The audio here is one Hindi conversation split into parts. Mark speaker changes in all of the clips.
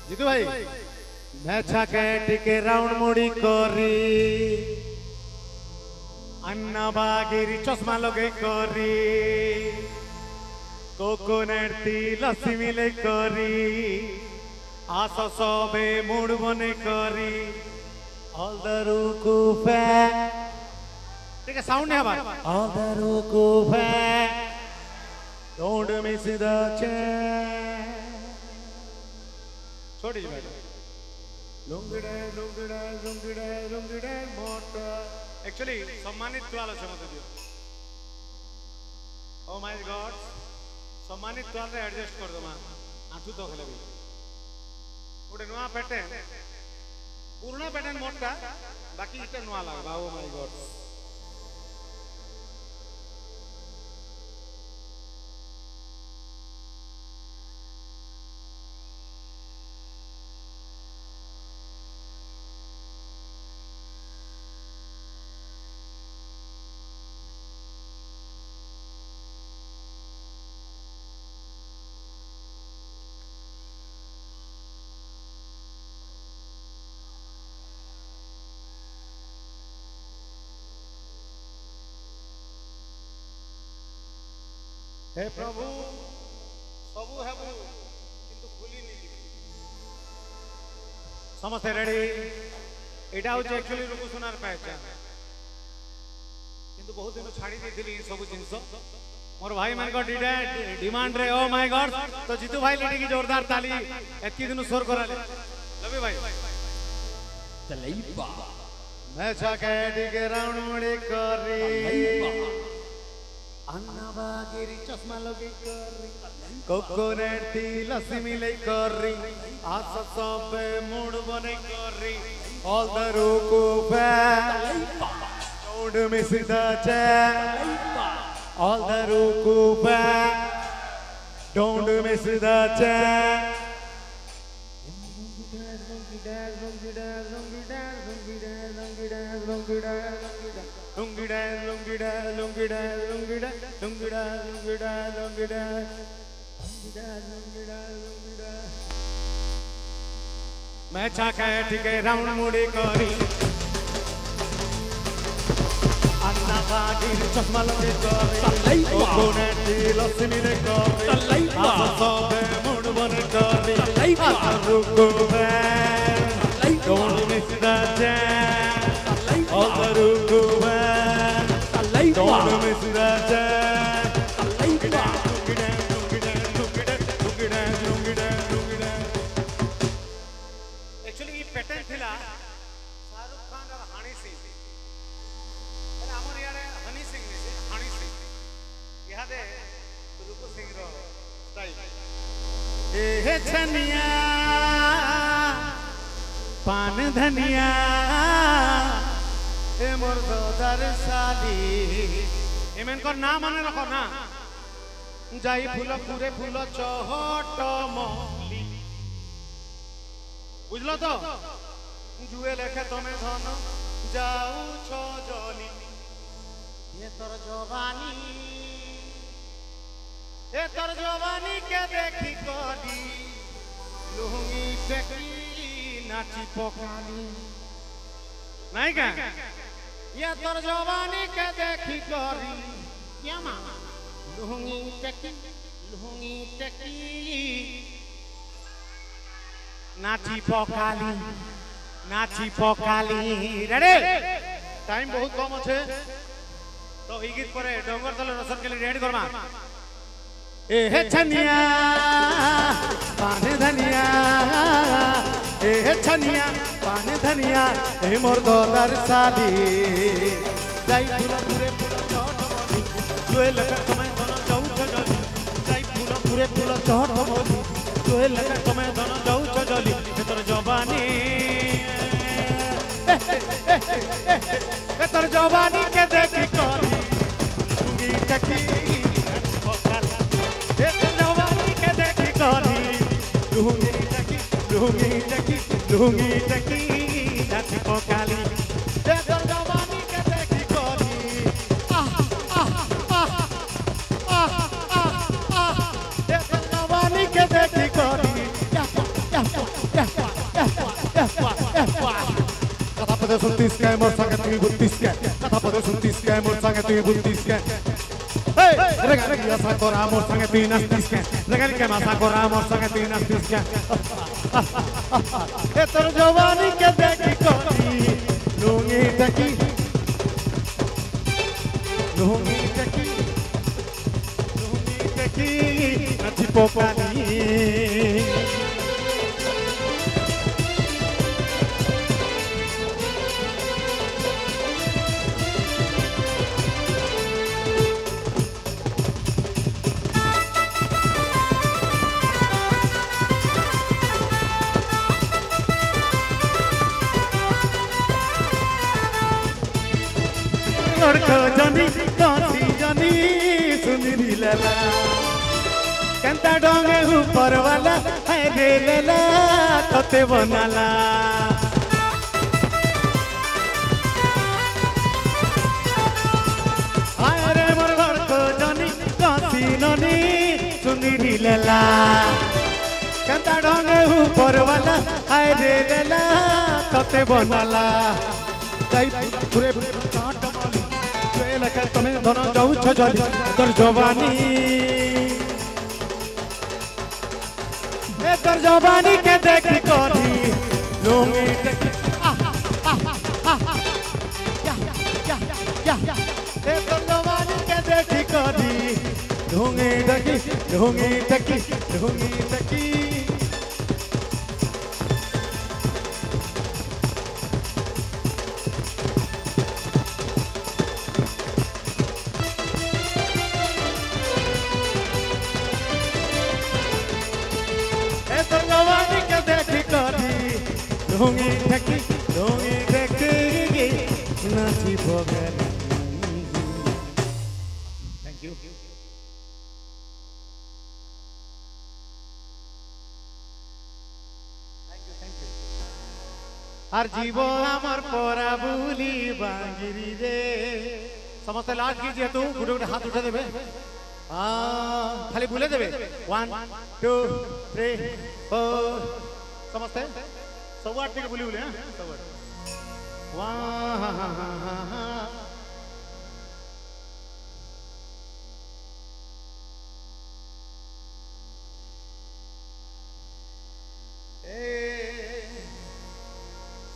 Speaker 1: जीतू भाई मैं छाके टिके राउंड मुड़ी कोरी अन्ना बागिरी चश्मा लगे कोरी कोकोनट ती लस्सी मिले कोरी आसो सबे मूड बने कोरी all the ruku fan ठीक है साउंड है भाई all the ruku fan don't miss the chance छोड़ी भाई लुंगड़े मोटा एक्चुअली सम्मानित वाला समझ दियो ओ माय गॉड सम्मानित वाले एडजस्ट कर दो मां आठू तो खेले उड़े नुआ पैटर्न पूर्ण पैटर्न मोटा बाकी इटे नुआ लागबा ओ माय गॉड हे प्रभु सबू हेबु किंतु भूली नहीं समस्त रेडी एटा हो एक्चुअली रुकु सुनार पहचान किंतु बहुत दिन छाड़ी देथिली सब जिंस मोर भाई मान को डिमांड रे ओ माय गॉड तो जीतू भाई लेडी की जोरदार ताली एतकी दिन स्वर कराले लबे भाई तलैबा मैं छाके टिके राउंड मुड़ी करी अन्ना बागिरी चश्मा लगे करी कोकोनट ती लस्सी मिले करी आसा सबे मूड बने करी all the ruku fan don't miss the chance all the ruku fan don't miss the chance मैं छाके टिके राउंड मुड़ी करी अन्ना बागिरी चश्मा लगे करी कोकोनट ती लस्सी मिले करी आसा सबे मूड बने करी आसा रुको fan don't miss the chance all the ruku fan don't miss the chance actually ये पैटर्न थिला शाहरुख खान और हनी सिंह अरे हमर यारे हनी सिंह ने हनी सिंह यहा दे रुको सिंह रो स्टाइल ए हे छनिया पान धनिया ए मोर दोदर साली एमेन को नाम माने रखो ना जाई फूल पूरे फूल चहट मली बुझलो तो जुए लेखे तमे धन जाऊ छ जली ये तोर जवानी के देखी करी लुंगी टेकी नाची पकाली नहीं का ये तोर जवानी के देखी करी क्या मां लुंगी टेकी नाची पकाली रेडी टाइम बहुत कम আছে तो ई गीत परे डोंगर तले रसन के लिए रेडी करमा ए हे छनिया पान धनिया ए हे छनिया पान धनिया ए मोर दोदर साली जाई पूरे जोए लगा समय धन जाऊ छजली जाई पूरे चढ़ मोदी जोए लगा समय धन जाऊ छजली तोर जवानी तोर जवानी के देखी करी लुंगी टकी पकाला तोर जवानी के देखी करी लुंगी टकी नाची पकाली तोर पदे सुनतीस के मोर संगे तू बुद्धिस के कथा पदे सुनतीस के मोर संगे तू बुद्धिस के रेगल के आशा कोरा मोर संगे तू नस्तीस के रेगल के आशा कोरा मोर संगे तू नस्तीस के ए तोर जवानी के देखी कोनी लुंगी देखी नची पोकानी लड़को जानी कांसी जानी सुनिरी लला कंता डोंगे ऊपर वाला है रे लला तोते बनाला अरे मोर लड़को जानी कांसी जानी सुनिरी लला कंता डोंगे ऊपर वाला है रे लला तोते बनाला पूरे लेकर तुम्हें दोनों जाऊ छजली तोर जवानी ए तोर जवानी के देखी कोनी लुंगी देखी ए तोर जवानी के देखी कोनी लुंगी देखी लुंगी देखी लुंगी देखी लुंगी देखी नाची पोकानी थैंक यू আর জীব আমার পরা বুলি বাঙ্গিরি রে সমস্ত লাস্ট কি যেহেতু গুটে গুটে হাত উঠে দেবে খালি বুলে দেবে 1 2 3 4 समझते सवार टिके बुली बुली हाँ सवार वाह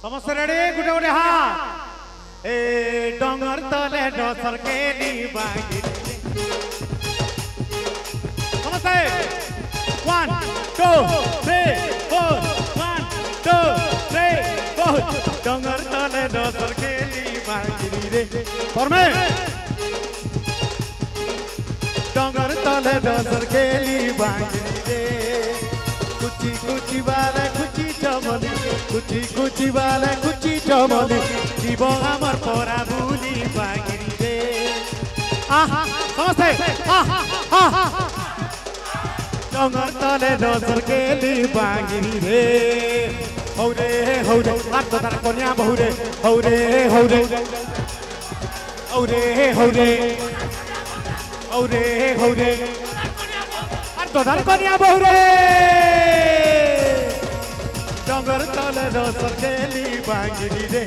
Speaker 1: समझते रेडी गुटे गुटे हाँ ए डोंगर तले डोसर के ली बागी समझते 1 2 3 4 डोंगर तले डोसर के ली बागी रे और मैं डोंगर तले डोसर के ली बागी रे कुची कुची वाले कुची चमली कुची कुची वाले कुची चमली जीव आमर परा बुली बागी रे समझते डोंगर तले डोसर के ली बागी रे हौरे हौरे आठ तो तार कन्या बहुरे हौरे हौरे हौरे हौरे हौरे हौरे आठ तो तार कन्या बहुरे डोंगर तले डोसर के ली बागी रे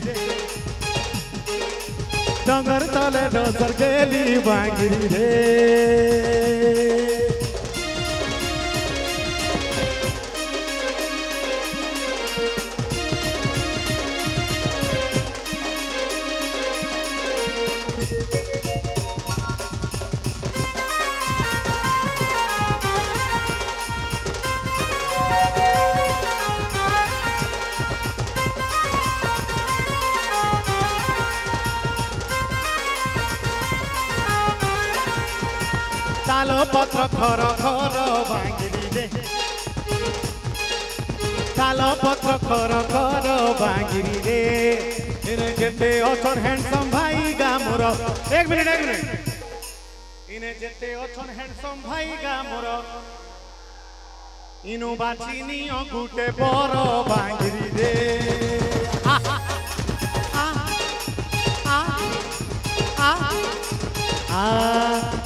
Speaker 1: डोंगर तले डोसर के ली बागी रे तालो पत्र खर खर बांगिरी रे तालो पत्र खर खर बांगिरी रे इने जेते अछन हैंडसम भाई गामर एक मिनट इने जेते अछन हैंडसम भाई गामर इनु बाचिनी गुटे पर बांगिरी रे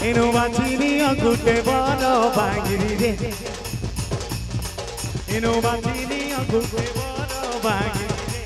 Speaker 1: इनु बाचिनी गुटे पर बांगिरी रे इनु बाचिनी गुटे पर बांगिरी रे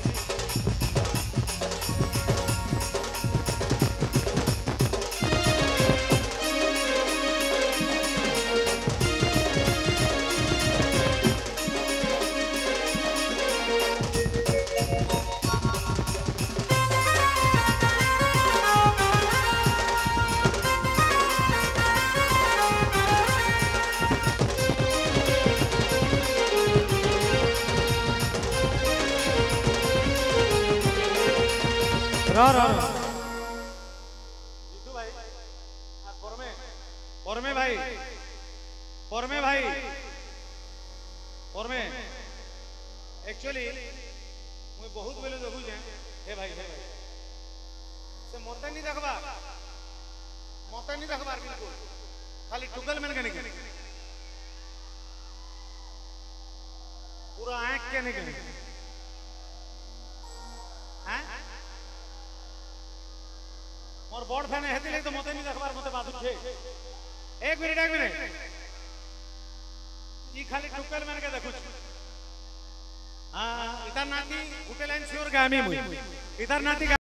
Speaker 1: जीतू भाई परमे भाई एक्चुअली मुझे बहुत बेले देखू जे हे भाई से मते नहीं देखबार बिल्कुल खाली टुकल मन के नहीं पूरा आंख के नहीं हैं मोर बड़ फैन हेती ले तो मते नहीं देखबार मते बात उठे एक मिनट ई खाली टुकल मन के देखु हां इधर नाती गुटे लाइन श्योर गामी मुई इधर नाती